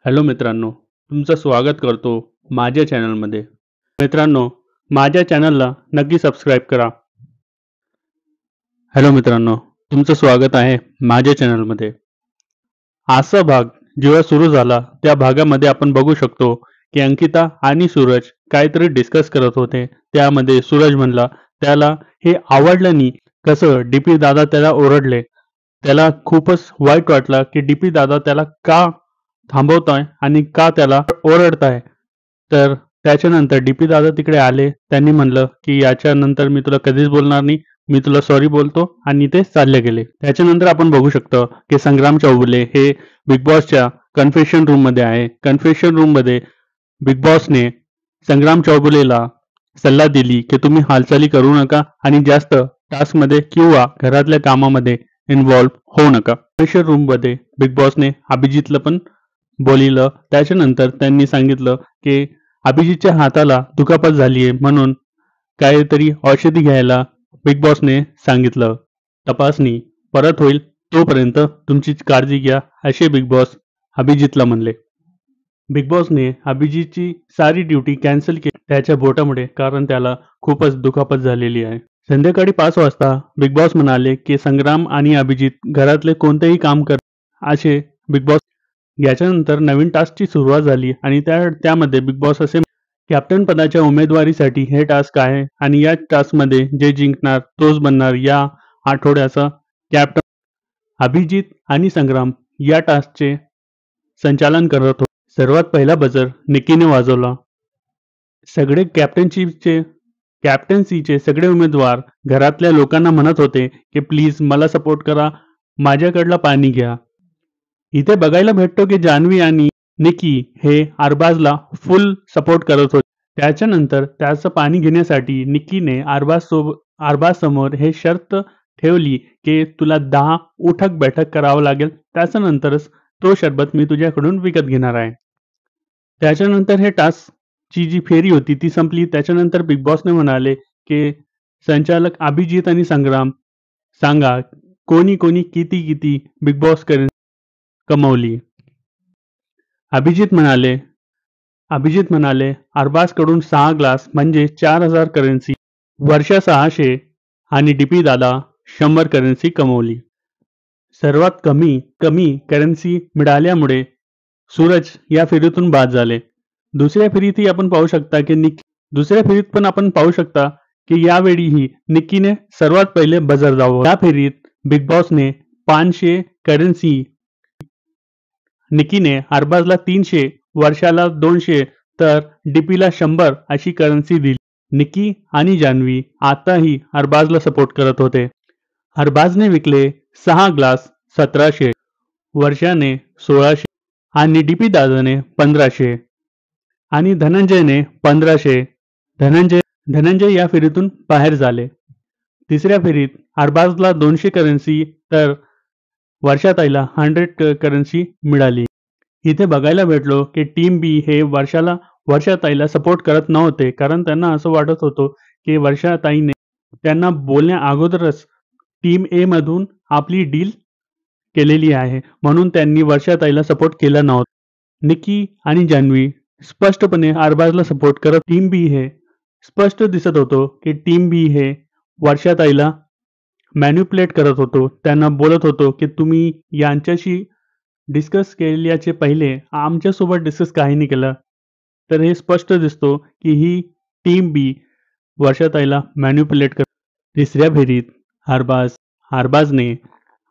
Hello मित्रांनो, तुमचं स्वागत करतो माझ्या चॅनलमध्ये. मित्रांनो, माझ्या चॅनलला नक्की सबस्क्राईब करा. हॅलो मित्रांनो, तुमचं स्वागत आहे माझ्या चॅनलमध्ये. आजचा भाग जेव्हा सुरू झाला त्या भागामध्ये आपण बघू शकतो की अंकिता आणि सूरज काहीतरी डिस्कस करत होते. त्यामध्ये सूरज म्हणला त्याला हे आवडलं नाही, कसं डीपी दादा त्याला ओरडले. त्याला खूपच वाईट वाटलं की डीपी दादा त्याला का थांबवताय आणि का त्याला ओरडताय. तर त्याच्यानंतर डीपी दादा तिकडे आले. त्यांनी म्हणलं की याच्यानंतर मी तुला कधीच बोलणार नाही, मी तुला सॉरी बोलतो, आणि ते चालले गेले. त्याच्यानंतर आपण बघू शकतो की संग्राम चौगुले हे बिग बॉसच्या कन्फेशन रूम मध्ये आहे. कन्फेशन रूम मध्ये बिग बॉसने संग्राम चौगुलेला सल्ला दिली की तुम्ही हालचाली करू नका आणि जास्त टास्क मध्ये किंवा घरातल्या कामामध्ये इन्व्हॉल्व होऊ नका. कन्फेशन रूम मध्ये बिग बॉसने अभिजितला पण बोलिलं. त्याच्यानंतर त्यांनी सांगितलं की अभिजितच्या हाताला दुखापत झालीये, म्हणून काहीतरी औषधी घ्यायला बिग बॉसने सांगितलं. तपासणी परत होईल तोपर्यंत तुमची काळजी घ्या, असे बिग बॉस अभिजितला म्हणले. बिग बॉसने अभिजितची सारी ड्युटी कॅन्सल केली त्याच्या बोटामुळे, कारण त्याला खूपच दुखापत झालेली आहे. संध्याकाळी 5 वाजता बिग बॉस म्हणाले की संग्राम आणि अभिजित घरातले कोणतेही काम कर, असे बिग बॉस. याच्यानंतर नवीन टास्कची सुरुवात झाली आणि त्यामध्ये बिग बॉस असे कॅप्टन पदाच्या उमेदवारीसाठी हे टास्क आहे आणि या टास्कमध्ये जे जिंकणार तोच बनणार या आठवड्याचा कॅप्टन. अभिजित आणि संग्राम या टास्कचे संचालन करत होते. सर्वात पहिला बजर निकीने वाजवला. सगळे कॅप्टन्सीचे सगळे उमेदवार घरातल्या लोकांना म्हणत होते की प्लीज मला सपोर्ट करा, माझ्याकडलं पाणी घ्या. इथे बघायला भेटतो की जान्हवी आणि निकी हे अरबाजला फुल सपोर्ट करत होते. त्याच्यानंतर त्याचं पाणी घेण्यासाठी निकीने अरबाज समोर हे शर्त ठेवली की तुला 10 उठक बैठक करावं लागेल, त्याच्यानंतरच तो शरबत मी तुझ्याकडून विकत घेणार आहे. त्याच्यानंतर हे टास्कची जी फेरी होती ती संपली. त्याच्यानंतर बिग बॉसने म्हणाले की संचालक अभिजित आणि संग्राम सांगा कोणी कोणी किती किती बिग बॉस कमवली. अभिजित म्हणाले अरबाजकडून 6 ग्लास म्हणजे 4000 करन्सी, वर्षा 600 आणि डीपी दादा 100 करन्सी कमवली. सर्वात कमी करन्सी मिळाल्यामुळे सूरज या फेरीतून बाद झाले. दुसऱ्या फेरीतही आपण पाहू शकता की यावेळीही निकीने सर्वात पहिले बजर दाबवला. या फेरीत बिग बॉसने 500 करन्सी, निकीने अरबाजला 300, वर्षाला 200 तर डीपीला 100 अशी करन्सी दिली. निकी आणि जान्हवी आताही अरबाजला सपोर्ट करत होते. अरबाजने विकले 6 ग्लास 1700, वर्षाने 1600 आणि डीपी दादाने 1500 आणि धनंजयने 1500. धनंजय या फेरीतून बाहेर झाले. तिसऱ्या फेरीत अरबाजला 200 करन्सी तर वर्षाताईला 100 करन्सी मिळाली. इथे बघायला भेटलो की टीम बी हे वर्षाताईला सपोर्ट करत नव्हते, कारण त्यांना असं वाटत होतं की वर्षाताईने त्यांना बोलण्या अगोदरच टीम ए मधून आपली डील केलेली आहे, म्हणून त्यांनी वर्षाताईला सपोर्ट केला नव्हता. निकी आणि जान्हवी स्पष्टपणे अरबाजला सपोर्ट करत, टीम बी हे स्पष्ट दिसत होतो की टीम बी हे वर्षाताईला मॅन्युप्युलेट करत होतो. त्यांना बोलत होतो की तुम्ही यांच्याशी डिस्कस केल्याचे पहिले आमच्यासोबत डिस्कस काही नाही केलं. तर हे स्पष्ट दिसतो की ही टीम बी वर्षाताईला मॅन्युप्युलेट करत. तिसऱ्या फेरीत अरबाजने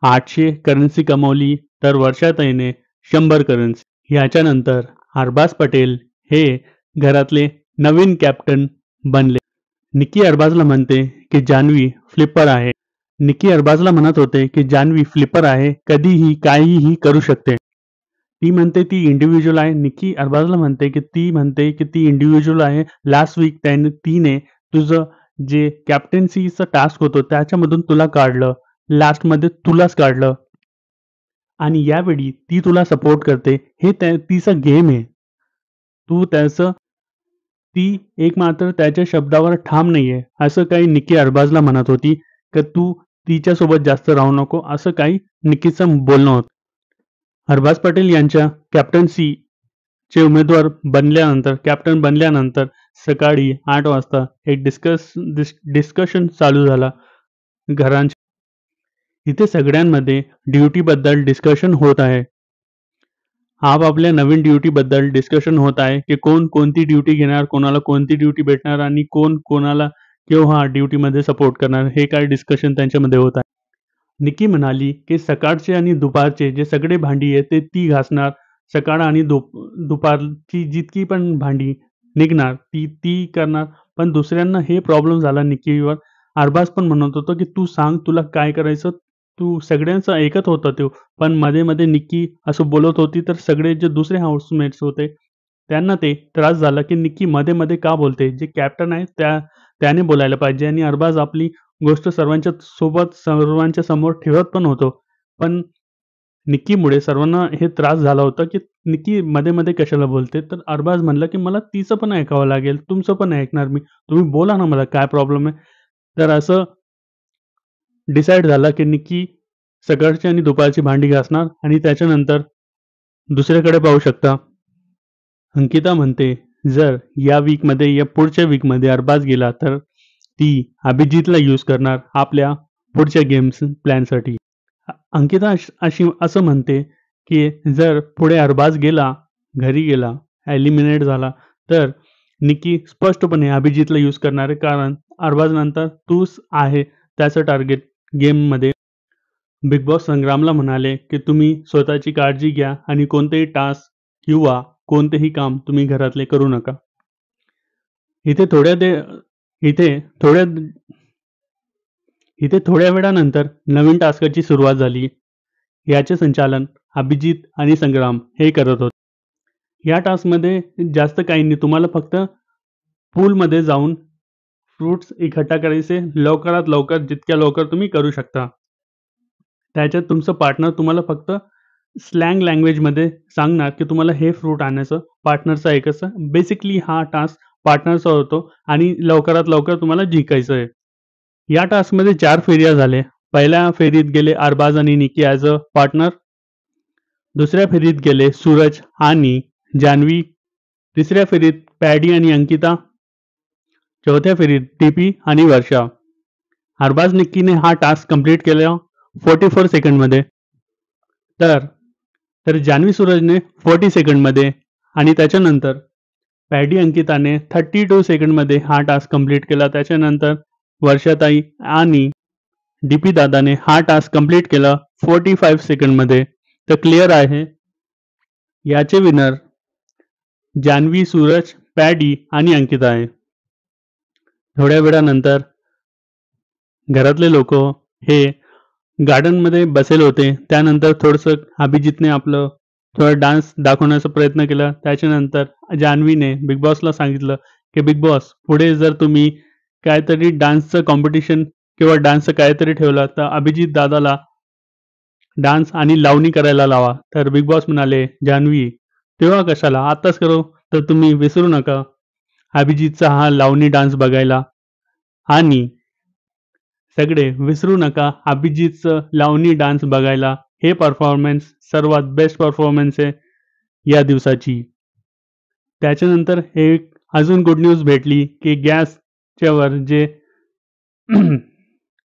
800 करन्सी कमावली तर वर्षाताईने 100 करन्सी. याच्यानंतर अरबाज पटेल हे घरातले नवीन कॅप्टन बनले. निकी अरबाजला म्हणते की जान्हवी फ्लिपर आहे. निकी अरबाजला म्हणत होते की जान्हवी फ्लिपर आहे, कधीही काहीही करू शकते. ती म्हणते ती इंडिव्हिज्युअल आहे. निकी अरबाजला म्हणते की ती इंडिव्हिज्युअल आहे. लास्ट वीक तिने तुझं जे कॅप्टन्सीचं टास्क होतं त्याच्यामधून तुला काढलं, लास्टमध्ये तुलाच काढलं आणि यावेळी ती तुला सपोर्ट करते. हे तिचा गेम आहे. ती एक मात्र त्याच्या शब्दावर ठाम नाहीये, असं काही निकी अरबाजला म्हणत होती की तू तिच्यासोबत जास्त राहू नको, असं काही निकीचं बोलणं होतं. अरबाज पटेल यांच्या कॅप्टन्सी चे उमेदवार बनल्यानंतर कॅप्टन बनल्यानंतर सकाळी 8 वाजता एक डिस्कशन चालू झाला घरांच्या. इथे सगळ्यांमध्ये ड्युटीबद्दल डिस्कशन होत आहे. आपापल्या नवीन ड्युटीबद्दल डिस्कशन होत आहे की कोण कोणती ड्युटी घेणार, कोणाला कोणती ड्युटी भेटणार आणि कोण कोणाला केव्हा ड्युटीमध्ये सपोर्ट करणार, हे काय डिस्कशन त्यांच्यामध्ये होत आहे. निकी म्हणाली की सकाळचे आणि दुपारचे जे सगळे भांडी आहे ते ती घासणार. सकाळ आणि दुपारची जितकी पण भांडी निघणार ती ती करणार. पण दुसऱ्यांना हे प्रॉब्लेम झाला निकीवर. अरबाज पण म्हणत होता की तू सांग तुला काय करायचं. तू सगळ्यांचं ऐकत होता तो. पण मध्ये-मध्ये निक्की असं बोलत होती तर सगळे जे दुसरे हाउसमेट्स होते त्यांना ते त्रास झाला की निक्की मध्ये-मध्ये का बोलते. जे कॅप्टन आहे त्याने बोलायला पाहिजे आणि अरबाज आपली गोष्ट सर्वांच्या सोबत सर्वांच्या समोर ठेवत पण होतो. पण निक्कीमुळे सर्वांना हे त्रास झाला होता की निक्की मध्ये-मध्ये कशाला बोलते. तर अरबाज म्हणला की मला तिचं पण ऐकावं लागेल, तुमचं पण ऐकणार मी. तुम्ही बोला ना मला काय प्रॉब्लेम आहे. तर असं डिसाईड झाला की निक्की सकाळची आणि दुपारची भांडी घासणार आणि त्याच्यानंतर दुसरीकडे पाहू शकता. अंकिता म्हणते, जर या वीकमध्ये या पुढच्या वीकमध्ये अरबाज गेला तर ती अभिजितला यूज करणार आपल्या पुढच्या गेम्स प्लॅनसाठी. अंकिता असं म्हणते की जर पुढे अरबाज गेला, घरी गेला, एलिमिनेट झाला तर निक्की स्पष्टपणे अभिजितला यूज करणार आहे. कारण अरबाज नंतर तूच आहे त्याचं टार्गेट गेममध्ये. बिग बॉस संग्रामला म्हणाले की तुम्ही स्वतःची काळजी घ्या आणि कोणतेही टास्क किंवा कोणतेही काम तुम्ही घरातले करू नका. इथे इथे थोड्या इथे थोड्या वेळानंतर नवीन टास्कची सुरुवात झाली. याचे संचालन अभिजित आणि संग्राम हे करत होते. या टास्कमध्ये जास्त काही नाही. तुम्हाला फक्त पूलमध्ये जाऊन फ्रूट्स इकट्ठा करायचे. लवकरात लवकर जितक्या लवकर तुम्ही करू शकता. त्याच्यात तुमचं पार्टनर तुम्हाला फक्त स्लँग लँग्वेजमध्ये सांगणार की तुम्हाला हे फ्रूट आणायचं, पार्टनरचं ऐकायचं. बेसिकली हा टास्क पार्टनरचा होतो आणि लवकरात लवकर तुम्हाला जिंकायचं आहे. या टास्कमध्ये 4 फेऱ्या झाल्या. पहिल्या फेरीत गेले अरबाज आणि निकी ॲज अ पार्टनर. दुसऱ्या फेरीत गेले सूरज आणि जान्हवी. तिसऱ्या फेरीत पॅडी आणि अंकिता. चौथ्या फेरीत टीपी आणि वर्षा. अरबाज निक्कीने हा टास्क कंप्लीट केला 44 सेकंडमध्ये. तर जान्हवी सूरजने 40 सेकंडमध्ये आणि त्याच्यानंतर पॅडी अंकिताने 32 सेकंडमध्ये हा टास्क कंप्लीट केला. त्याच्यानंतर वर्षाताई आणि डीपी दादाने हा टास्क कंप्लीट केला 45 सेकंडमध्ये. तर क्लिअर आहे याचे विनर जान्हवी, सूरज, पॅडी आणि अंकिता आहे. थोड्या वेळानंतर घरातले लोक हे गार्डनमध्ये बसेल होते. त्यानंतर थोडंसं अभिजितने आपलं थोडा डान्स दाखवण्याचा प्रयत्न केला. त्याच्यानंतर जान्हवीने बिग बॉसला सांगितलं की बिग बॉस पुढे जर तुम्ही काहीतरी डान्सचं कॉम्पिटिशन किंवा डान्सचं काहीतरी ठेवलं तर अभिजित दादाला डान्स आणि लावणी करायला लावा. तर बिग बॉस म्हणाले, जान्हवी तेव्हा कशाला, आत्ताच करू. तर तुम्ही विसरू नका अभिजितचा हा लावणी डान्स बघायला आणि सगळे विसरू नका अभिजितचं लावणी डान्स बघायला. हे परफॉर्मन्स सर्वात बेस्ट परफॉर्मन्स आहे या दिवसाची. त्याच्यानंतर एक अजून गुड न्यूज भेटली की गॅसच्यावर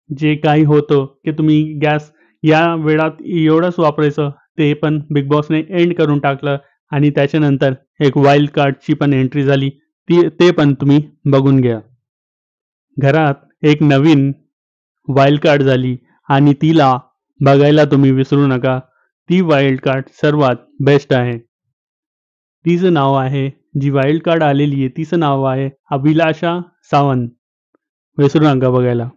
जे काही होतं की तुम्ही गॅस या वेळात एवढंच वापरायचं ते पण बिग बॉसने एंड करून टाकलं. आणि त्याच्यानंतर एक वाईल्ड कार्डची पण एंट्री झाली. ते पण तुम्ही बघून घ्या. घरात एक नवीन वाईल्ड कार्ड झाली आणि तिला बघायला तुम्ही विसरू नका. ती वाईल्ड कार्ड सर्वात बेस्ट आहे. तिचं नाव आहे, जी वाईल्ड कार्ड आलेली आहे तिचं नाव आहे अभिलाषा सावंत. विसरू नका बघायला.